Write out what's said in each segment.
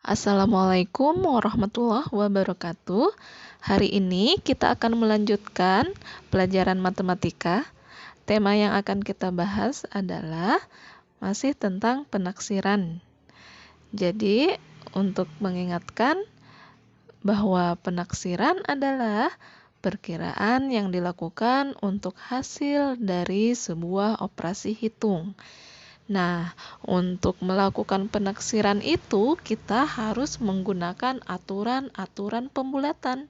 Assalamualaikum warahmatullahi wabarakatuh. Hari ini kita akan melanjutkan pelajaran matematika. Tema yang akan kita bahas adalah masih tentang penaksiran. Jadi, untuk mengingatkan bahwa penaksiran adalah perkiraan yang dilakukan untuk hasil dari sebuah operasi hitung. Nah, untuk melakukan penaksiran itu kita harus menggunakan aturan-aturan pembulatan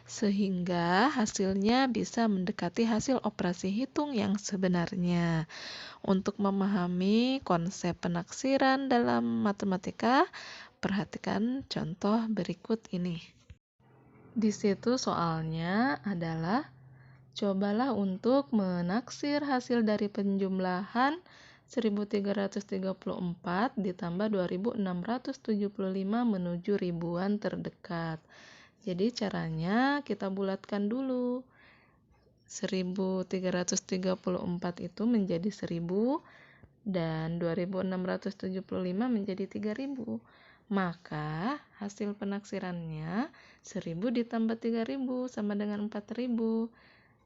sehingga hasilnya bisa mendekati hasil operasi hitung yang sebenarnya. Untuk memahami konsep penaksiran dalam matematika, perhatikan contoh berikut ini. Di situ soalnya adalah cobalah untuk menaksir hasil dari penjumlahan 1334 ditambah 2675 menuju ribuan terdekat. Jadi caranya kita bulatkan dulu. 1334 itu menjadi 1000 dan 2675 menjadi 3000. Maka hasil penaksirannya 1000 ditambah 3000 sama dengan 4000.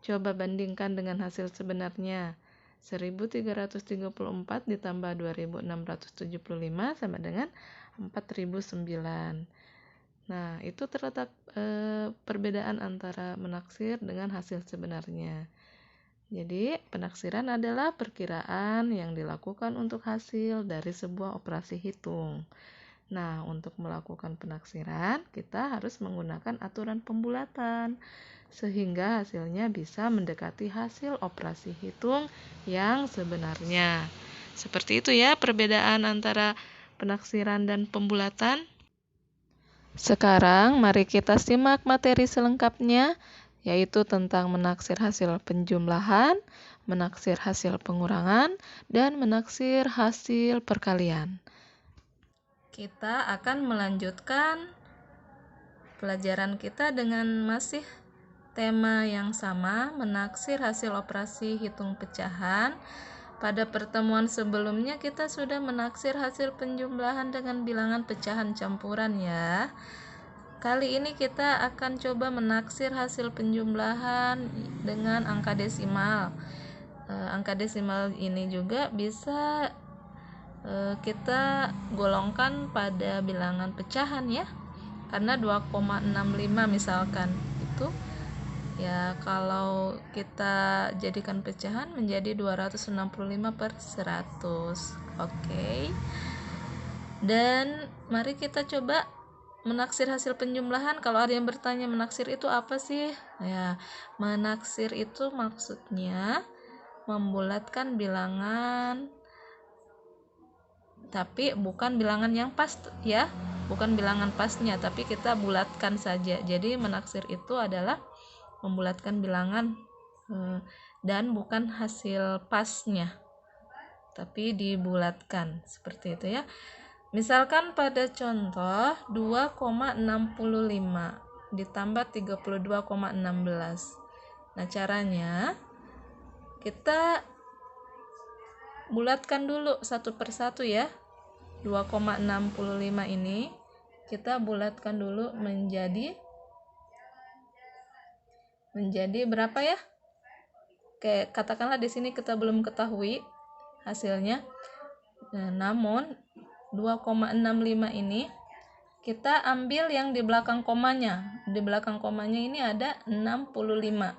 Coba bandingkan dengan hasil sebenarnya. 1334 ditambah 2675 sama dengan 4009. Nah, itu terletak perbedaan antara menaksir dengan hasil sebenarnya. Jadi, penaksiran adalah perkiraan yang dilakukan untuk hasil dari sebuah operasi hitung. Nah, untuk melakukan penaksiran, kita harus menggunakan aturan pembulatan sehingga hasilnya bisa mendekati hasil operasi hitung yang sebenarnya. Seperti itu ya perbedaan antara penaksiran dan pembulatan. Sekarang mari kita simak materi selengkapnya, yaitu tentang menaksir hasil penjumlahan, menaksir hasil pengurangan, dan menaksir hasil perkalian. Kita akan melanjutkan pelajaran kita dengan masih tema yang sama, menaksir hasil operasi hitung pecahan. Pada pertemuan sebelumnya kita sudah menaksir hasil penjumlahan dengan bilangan pecahan campuran ya. Kali ini kita akan coba menaksir hasil penjumlahan dengan angka desimal. Angka desimal ini juga bisa kita golongkan pada bilangan pecahan ya. Karena 2,65 misalkan itu ya, kalau kita jadikan pecahan menjadi 265 per 100. Oke. Dan mari kita coba menaksir hasil penjumlahan. Kalau ada yang bertanya menaksir itu apa sih? Ya, menaksir itu maksudnya membulatkan bilangan, tapi bukan bilangan yang pas ya. Bukan bilangan pasnya, tapi kita bulatkan saja. Jadi menaksir itu adalah membulatkan bilangan dan bukan hasil pasnya, tapi dibulatkan seperti itu ya. Misalkan pada contoh 2,65 ditambah 32,16. Nah, caranya kita bulatkan dulu satu persatu ya. 2,65 ini kita bulatkan dulu menjadi berapa ya? Oke, katakanlah di sini kita belum ketahui hasilnya. Nah, namun 2,65 ini kita ambil yang di belakang komanya. Di belakang komanya ini ada 65.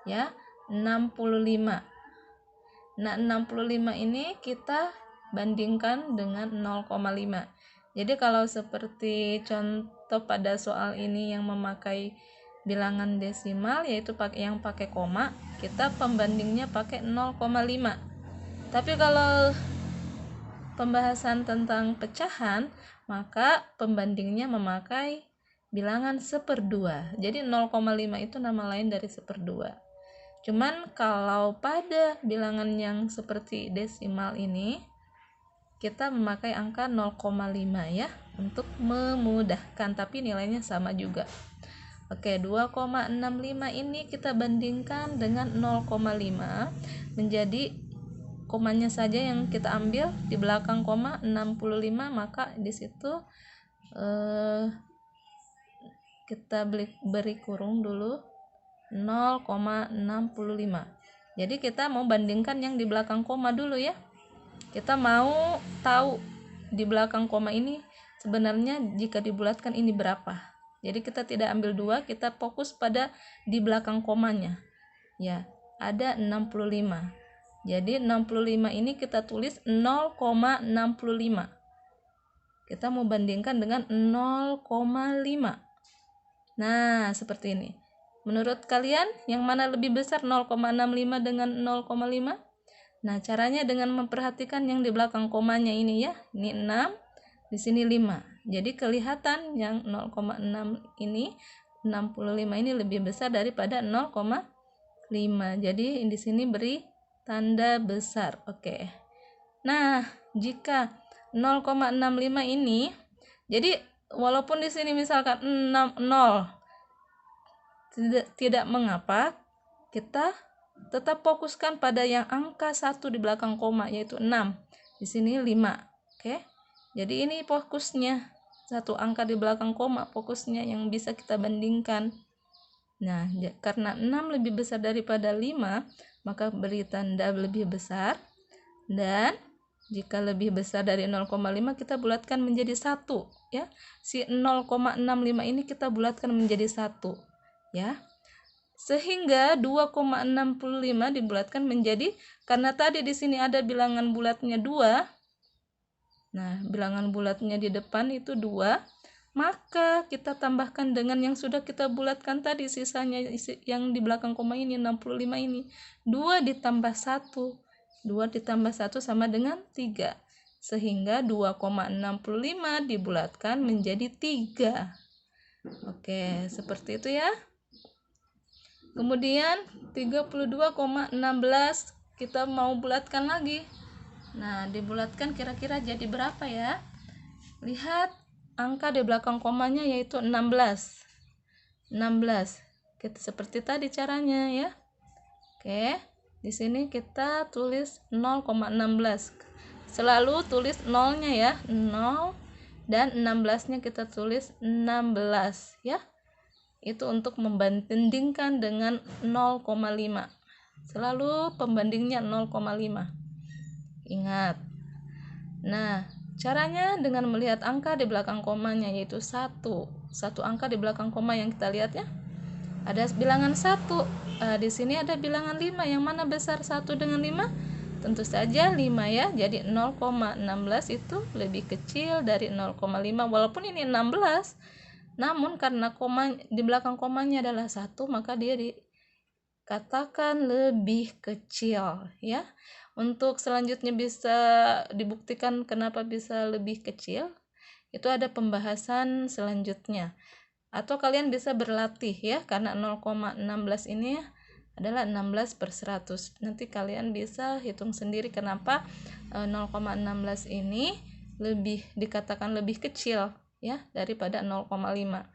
Ya, 65. Nah, 65 ini kita bandingkan dengan 0,5. Jadi kalau seperti contoh pada soal ini yang memakai bilangan desimal, yaitu yang pakai koma, kita pembandingnya pakai 0,5. Tapi kalau pembahasan tentang pecahan, maka pembandingnya memakai bilangan 1/2. Jadi 0,5 itu nama lain dari 1/2. Cuman kalau pada bilangan yang seperti desimal ini, kita memakai angka 0,5 ya, untuk memudahkan, tapi nilainya sama juga. Oke, 2,65 ini kita bandingkan dengan 0,5 menjadi komanya saja yang kita ambil di belakang koma 65, maka di situ kita beri kurung dulu 0,65. Jadi kita mau bandingkan yang di belakang koma dulu ya. Kita mau tahu di belakang koma ini sebenarnya jika dibulatkan ini berapa. Jadi kita tidak ambil 2, kita fokus pada di belakang komanya. Ya, ada 65. Jadi 65 ini kita tulis 0,65. Kita mau bandingkan dengan 0,5. Nah, seperti ini. Menurut kalian, yang mana lebih besar 0,65 dengan 0,5? Nah, caranya dengan memperhatikan yang di belakang komanya ini ya. Ini 6, di sini 5. Jadi kelihatan yang 0,6 ini, 65 ini lebih besar daripada 0,5. Jadi di sini beri tanda besar. Oke. Nah, jika 0,65 ini, jadi walaupun di sini misalkan 0 tidak mengapa, kita tetap fokuskan pada yang angka 1 di belakang koma, yaitu 6. Di sini 5. Oke. Jadi ini fokusnya. Satu angka di belakang koma, fokusnya yang bisa kita bandingkan. Nah, karena 6 lebih besar daripada 5, maka beri tanda lebih besar. Dan jika lebih besar dari 0,5 kita bulatkan menjadi 1 ya. Si 0,65 ini kita bulatkan menjadi 1 ya. Sehingga 2,65 dibulatkan menjadi, karena tadi di sini ada bilangan bulatnya 2. Nah, bilangan bulatnya di depan itu 2, maka kita tambahkan dengan yang sudah kita bulatkan tadi, sisanya yang di belakang koma ini 65 ini. 2 ditambah 1. 2 ditambah 1 sama dengan 3. Sehingga 2,65 dibulatkan menjadi 3. Oke, seperti itu ya. Kemudian 32,16 kita mau bulatkan lagi. Nah, dibulatkan kira-kira jadi berapa ya? Lihat angka di belakang komanya yaitu 16. 16. Kita seperti tadi caranya ya. Oke. Di sini kita tulis 0,16. Selalu tulis nolnya ya, 0, dan 16-nya kita tulis 16 ya. Itu untuk membandingkan dengan 0,5. Selalu pembandingnya 0,5. Ingat. Nah, caranya dengan melihat angka di belakang komanya yaitu 1. Satu angka di belakang koma yang kita lihat ya. Ada bilangan 1. Di sini ada bilangan 5. Yang mana besar 1 dengan 5? Tentu saja 5 ya. Jadi 0,16 itu lebih kecil dari 0,5 walaupun ini 16. Namun karena koma di belakang komanya adalah 1, maka dia dikatakan lebih kecil ya. Untuk selanjutnya bisa dibuktikan kenapa bisa lebih kecil, itu ada pembahasan selanjutnya. Atau kalian bisa berlatih ya, karena 0,16 ini adalah 16/100. Nanti kalian bisa hitung sendiri kenapa 0,16 ini dikatakan lebih kecil ya daripada 0,5.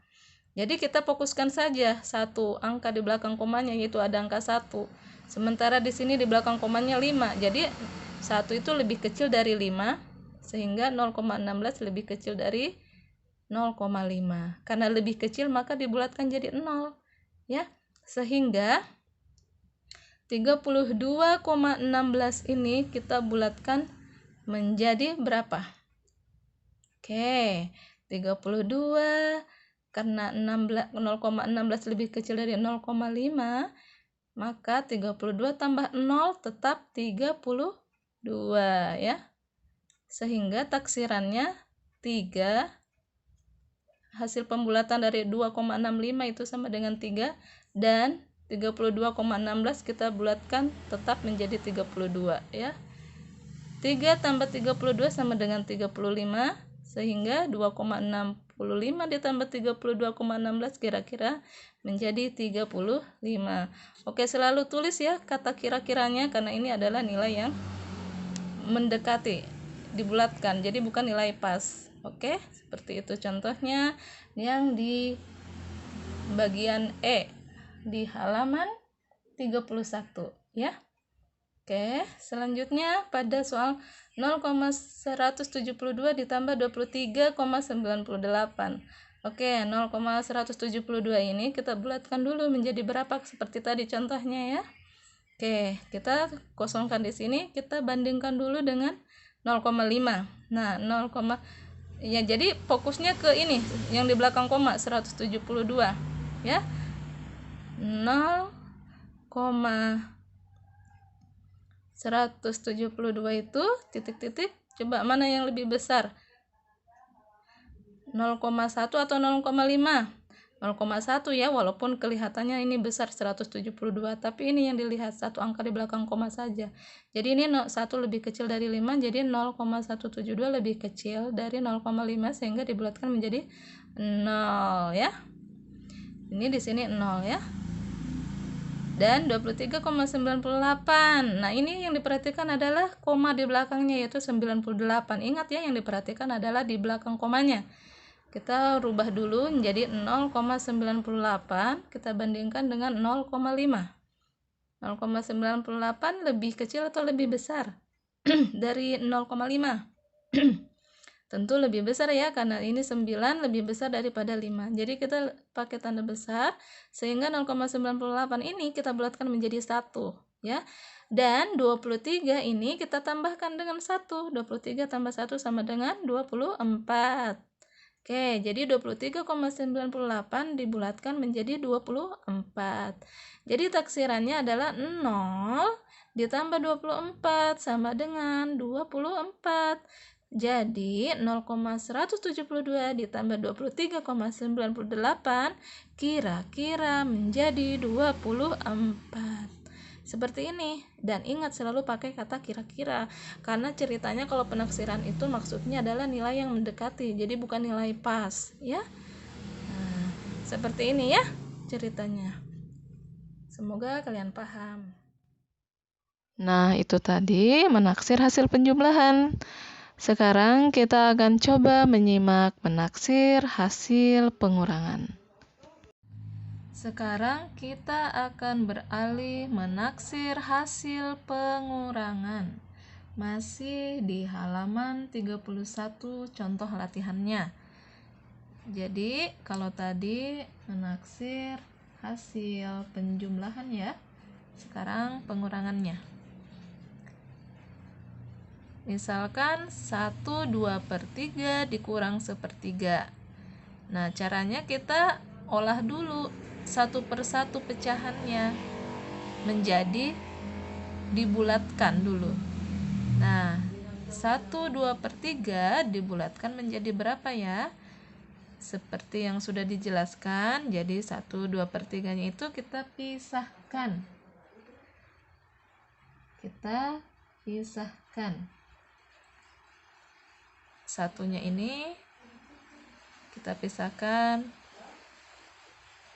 Jadi kita fokuskan saja satu angka di belakang komanya, yaitu ada angka 1. Sementara di sini di belakang komanya 5. Jadi 1 itu lebih kecil dari 5, sehingga 0,16 lebih kecil dari 0,5. Karena lebih kecil maka dibulatkan jadi 0 ya. Sehingga 32,16 ini kita bulatkan menjadi berapa? Oke, 32 karena 0,16 lebih kecil dari 0,5, maka 32 tambah 0 tetap 32 ya. Sehingga taksirannya 3. Hasil pembulatan dari 2,65 itu sama dengan 3, dan 32,16 kita bulatkan tetap menjadi 32 ya. 3 tambah 32 sama dengan 35, sehingga 2,65 ditambah 32,16 kira-kira menjadi 35. Oke, selalu tulis ya kata kira-kiranya, karena ini adalah nilai yang mendekati, dibulatkan, jadi bukan nilai pas. Oke, seperti itu contohnya yang di bagian E di halaman 31 ya. Oke, selanjutnya pada soal 0,172 ditambah 23,98. Oke, 0,172 ini kita bulatkan dulu menjadi berapa seperti tadi contohnya ya. Oke, kita kosongkan di sini, kita bandingkan dulu dengan 0,5. Nah, 0, ya jadi fokusnya ke ini yang di belakang koma 172 ya. 0,172 itu titik-titik, coba mana yang lebih besar, 0,1 atau 0,5? 0,1 ya, walaupun kelihatannya ini besar 172, tapi ini yang dilihat satu angka di belakang koma saja. Jadi ini 1 lebih kecil dari 5, jadi 0,172 lebih kecil dari 0,5 sehingga dibulatkan menjadi 0 ya. Ini di sini 0 ya. Dan 23,98. Nah, ini yang diperhatikan adalah koma di belakangnya yaitu 98. Ingat ya, yang diperhatikan adalah di belakang komanya. Kita rubah dulu menjadi 0,98, kita bandingkan dengan 0,5. 0,98 lebih kecil atau lebih besar dari 0,5? Tentu lebih besar ya, karena ini 9 lebih besar daripada 5. Jadi kita pakai tanda besar, sehingga 0,98 ini kita bulatkan menjadi 1 ya. Dan 23 ini kita tambahkan dengan 1. 23 tambah 1 sama dengan 24. Oke, jadi 23,98 dibulatkan menjadi 24. Jadi taksirannya adalah 0 ditambah 24 sama dengan 24. Jadi 0,172 ditambah 23,98 kira-kira menjadi 24. Seperti ini. Dan ingat selalu pakai kata kira-kira, karena ceritanya kalau penaksiran itu maksudnya adalah nilai yang mendekati, jadi bukan nilai pas ya. Nah, seperti ini ya ceritanya. Semoga kalian paham. Nah, itu tadi menaksir hasil penjumlahan. Sekarang kita akan coba menyimak menaksir hasil pengurangan. Sekarang kita akan beralih menaksir hasil pengurangan. Masih di halaman 31 contoh latihannya. Jadi, kalau tadi menaksir hasil penjumlahan ya. Sekarang pengurangannya. Misalkan 1/2/3 dikurang 1/3. Nah, caranya kita olah dulu 1/1 pecahannya menjadi dibulatkan dulu. Nah, 1/2/3 dibulatkan menjadi berapa ya? Seperti yang sudah dijelaskan, jadi 1/2/3-nya itu kita pisahkan. Satunya ini kita pisahkan.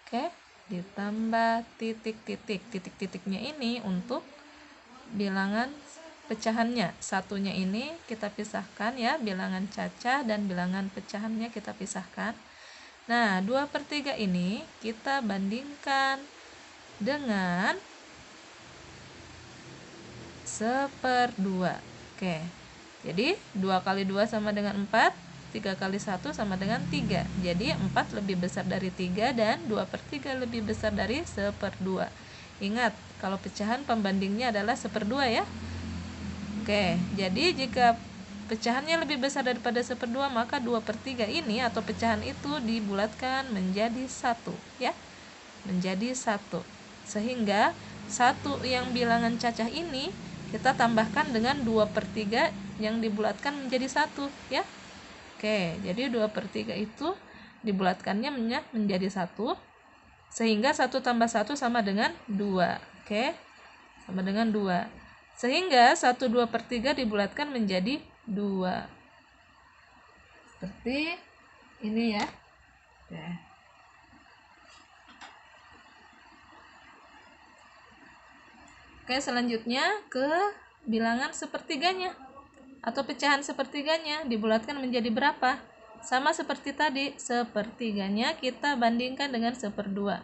Oke, ditambah titik-titik. Titik-titiknya ini untuk bilangan pecahannya. Satunya ini kita pisahkan ya, bilangan cacah dan bilangan pecahannya kita pisahkan. Nah, 2/3 ini kita bandingkan dengan 1/2. Oke, jadi 2 kali 2 sama dengan 4. 3 kali 1 sama dengan 3. Jadi 4 lebih besar dari 3 dan 2/3 lebih besar dari 1/2. Ingat, kalau pecahan pembandingnya adalah 1/2 ya. Oke, jadi jika pecahannya lebih besar daripada 1/2, maka 2/3 ini atau pecahan itu dibulatkan menjadi 1 ya. Menjadi 1. Sehingga 1 yang bilangan cacah ini kita tambahkan dengan 2/3 yang dibulatkan menjadi 1 ya. Oke, jadi 2/3 itu dibulatkannya menjadi 1, sehingga 1 tambah 1 sama dengan 2. Oke, sama dengan 2. Sehingga 1/2/3 dibulatkan menjadi 2. Seperti ini ya. Oke, selanjutnya ke bilangan sepertiganya atau pecahan sepertiganya dibulatkan menjadi berapa? Sama seperti tadi, sepertiganya kita bandingkan dengan 1/2.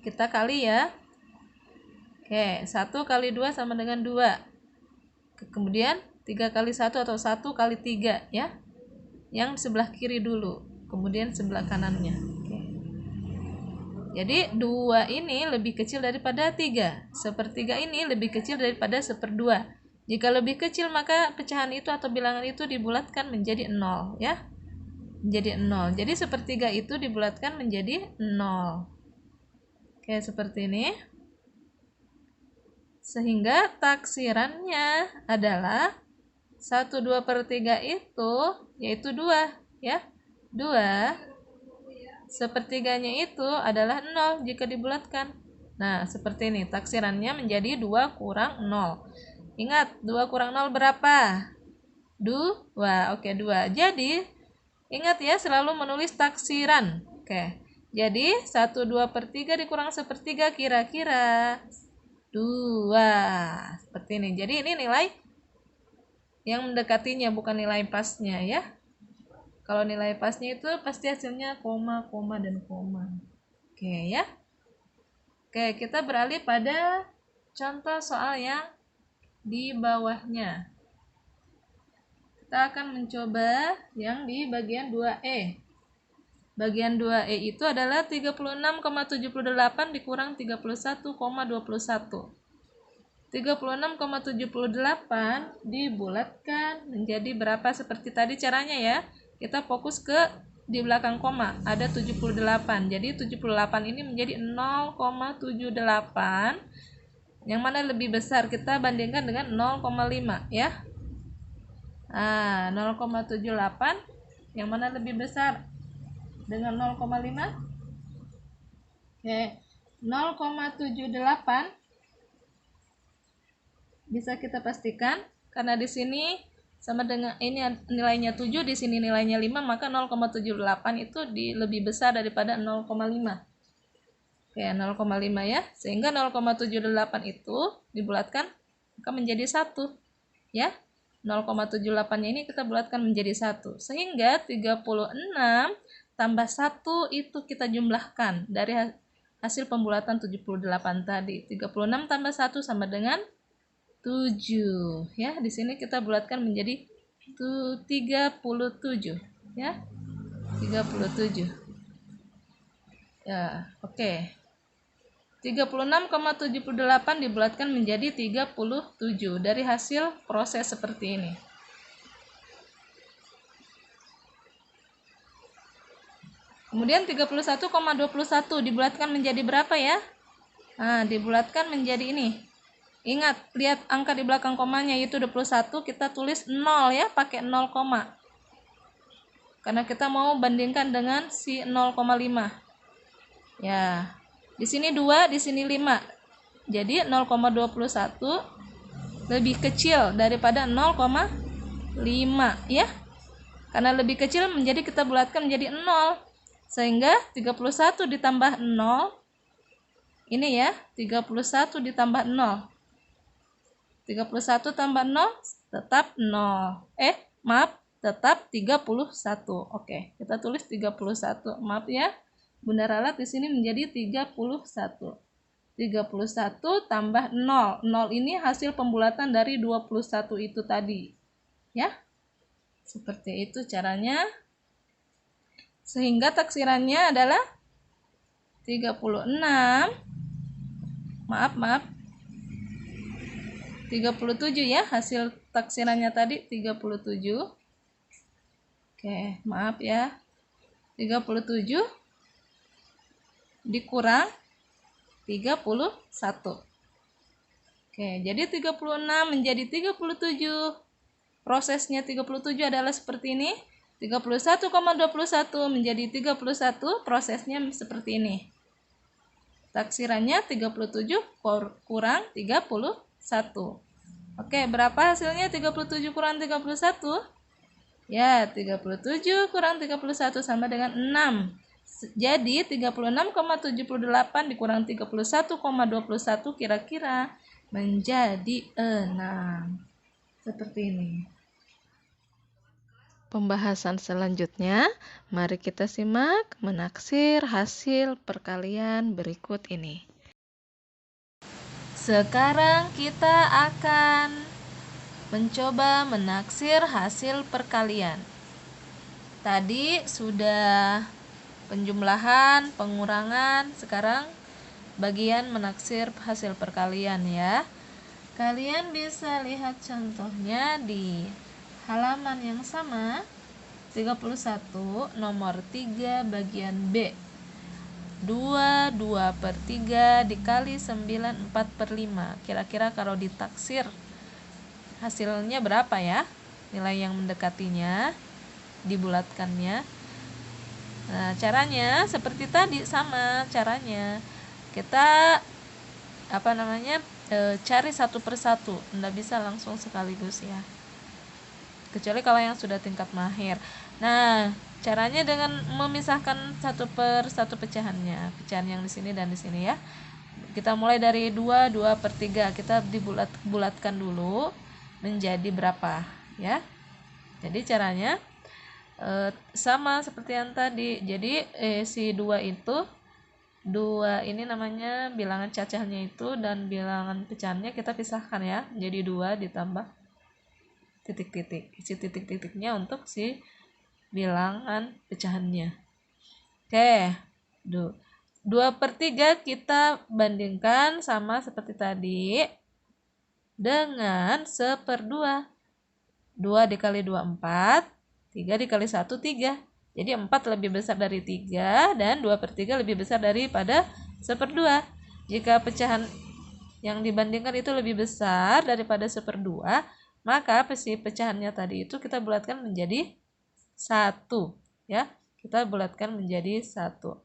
Kita kali ya. Oke, 1 kali 2 sama dengan 2. Kemudian 3 kali 1 atau 1 kali 3 ya. Yang sebelah kiri dulu, kemudian sebelah kanannya. Oke. Jadi 2 ini lebih kecil daripada 3. Sepertiga ini lebih kecil daripada 1/2. Jika lebih kecil maka pecahan itu atau bilangan itu dibulatkan menjadi 0 ya. Menjadi 0. Jadi sepertiga itu dibulatkan menjadi 0. Oke, seperti ini. Sehingga taksirannya adalah 1/2/3 itu yaitu 2 ya. 2 sepertiganya itu adalah 0 jika dibulatkan. Nah, seperti ini taksirannya menjadi 2 kurang 0. Ingat, 2 kurang 0 berapa? 2. Oke, 2. Jadi, ingat ya selalu menulis taksiran. Oke. Jadi, 1/2/3 dikurang 1/3 kira-kira 2. Seperti ini. Jadi, ini nilai yang mendekatinya, bukan nilai pasnya ya. Kalau nilai pasnya itu pasti hasilnya koma, koma, dan koma. Oke ya. Oke, kita beralih pada contoh soal yang di bawahnya. Kita akan mencoba yang di bagian 2E. Bagian 2E itu adalah 36,78 dikurang 31,21. 36,78 dibulatkan menjadi berapa seperti tadi caranya ya. Kita fokus ke di belakang koma ada 78. Jadi 78 ini menjadi 0,78. Yang mana lebih besar kita bandingkan dengan 0,5 ya. 0,78 yang mana lebih besar dengan 0,5? Oke. 0,78 bisa kita pastikan karena di sini sama dengan ini nilainya 7, di sini nilainya 5, maka 0,78 itu lebih besar daripada 0,5. Oke, 0,5 ya. Sehingga 0,78 itu dibulatkan maka menjadi 1. Ya. 0,78-nya ini kita bulatkan menjadi 1. Sehingga 36 tambah 1 itu kita jumlahkan dari hasil pembulatan 78 tadi. 36 tambah 1 sama dengan 7 ya. Di sini kita bulatkan menjadi 37 ya. 37 ya. Oke. 36,78 dibulatkan menjadi 37 dari hasil proses seperti ini. Kemudian 31,21 dibulatkan menjadi berapa ya? Nah, dibulatkan menjadi ini. Ingat, lihat angka di belakang komanya yaitu 21, kita tulis 0 ya, pakai 0 koma. Karena kita mau bandingkan dengan si 0,5. Ya. Di sini 2, di sini 5. Jadi 0,21 lebih kecil daripada 0,5 ya. Karena lebih kecil menjadi kita bulatkan menjadi 0. Sehingga 31 ditambah 0 ini ya, 31 ditambah 0. 31 tambah 0 tetap 0. Tetap 31. Oke, kita tulis 31. Maaf ya. Bunda ralat di sini menjadi 31. 31 tambah 0. 0 ini hasil pembulatan dari 21 itu tadi. Ya. Seperti itu caranya. Sehingga taksirannya adalah 36. Maaf. 37 ya, hasil taksirannya tadi 37. Oke, maaf ya. 37 dikurang 31. Oke, jadi 36 menjadi 37. Prosesnya 37 adalah seperti ini. 31,21 menjadi 31, prosesnya seperti ini. Taksirannya 37 kurang 31. Oke, berapa hasilnya 37 kurang 31? Ya, 37 kurang 31 sama dengan 6. Jadi 36,78 dikurang 31,21 kira-kira menjadi 6. Seperti ini. Pembahasan selanjutnya, mari kita simak menaksir hasil perkalian berikut ini. Sekarang kita akan mencoba menaksir hasil perkalian. Tadi sudah penjumlahan, pengurangan, sekarang bagian menaksir hasil perkalian ya. Kalian bisa lihat contohnya di halaman yang sama 31 nomor 3 bagian B. 2/3 dikali 9 4/5. Kira-kira kalau ditaksir hasilnya berapa ya? Nilai yang mendekatinya, dibulatkannya. Nah, caranya seperti tadi, sama caranya. Kita cari satu persatu, nggak bisa langsung sekaligus ya. Kecuali kalau yang sudah tingkat mahir. Nah, caranya dengan memisahkan satu per satu pecahan yang di sini dan di sini ya. Kita mulai dari 2/3. Kita bulatkan dulu menjadi berapa ya. Jadi caranya sama seperti yang tadi. Jadi si 2 ini namanya bilangan cacahnya itu, dan bilangan pecahannya kita pisahkan ya. Jadi 2 ditambah titik-titik. Isi titik-titiknya untuk si bilangan pecahannya. Oke, 2/3 kita bandingkan sama seperti tadi dengan 1/2. 2 dikali 2 4, 3 dikali 1 3. Jadi 4 lebih besar dari 3 dan 2/3 lebih besar daripada 1/2. Jika pecahan yang dibandingkan itu lebih besar daripada 1/2, maka si pecahannya tadi itu kita bulatkan menjadi 1 ya. Kita bulatkan menjadi 1.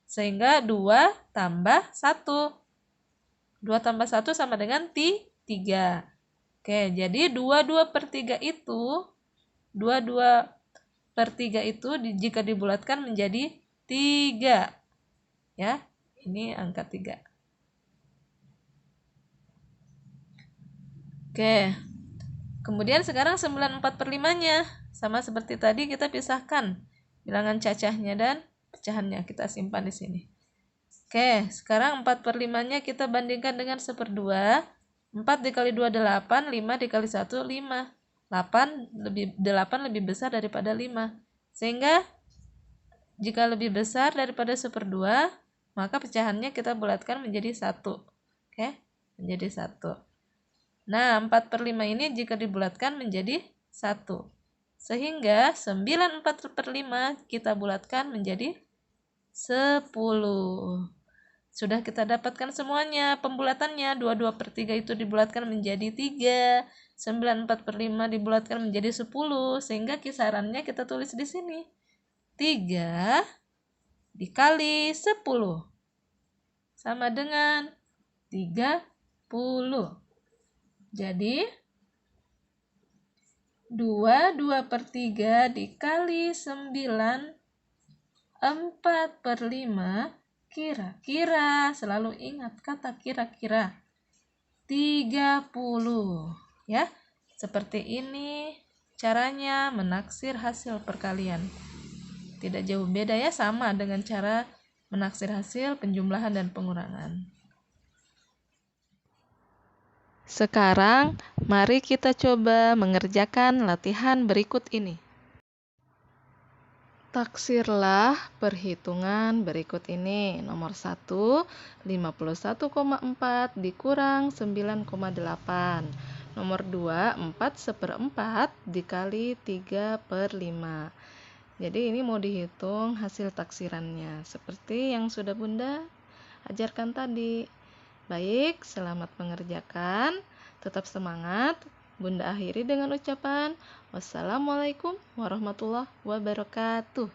Sehingga 2 tambah 1. 2 tambah 1 sama dengan 3. Oke, jadi 2/3 itu jika dibulatkan menjadi 3. Ya, ini angka 3. Oke. Kemudian sekarang 9/4/5-nya. Sama seperti tadi, kita pisahkan bilangan cacahnya dan pecahannya. Kita simpan di sini. Oke, sekarang 4/5-nya kita bandingkan dengan 1/2. 4 dikali 2 8, 5 dikali 1 5. 8 lebih besar daripada 5. Sehingga jika lebih besar daripada 1/2, maka pecahannya kita bulatkan menjadi 1. Oke, menjadi 1. Nah, 4/5 ini jika dibulatkan menjadi 1. Sehingga 9/4/5 kita bulatkan menjadi 10. Sudah kita dapatkan semuanya pembulatannya. 2/3 itu dibulatkan menjadi 3. 9/4/5 dibulatkan menjadi 10. Sehingga kisarannya kita tulis di sini. 3 dikali 10 sama dengan 30. Jadi 2/3 dikali 9 4/5, kira-kira, selalu ingat kata kira-kira, 30 ya. Seperti ini caranya menaksir hasil perkalian. Tidak jauh beda ya, sama dengan cara menaksir hasil penjumlahan dan pengurangan. Sekarang, mari kita coba mengerjakan latihan berikut ini. Taksirlah perhitungan berikut ini. Nomor 1, 51,4 dikurang 9,8. Nomor 2, 4/4 dikali 3/5. Jadi ini mau dihitung hasil taksirannya, seperti yang sudah Bunda ajarkan tadi. Baik, selamat mengerjakan. Tetap semangat. Bunda akhiri dengan ucapan wassalamualaikum warahmatullahi wabarakatuh.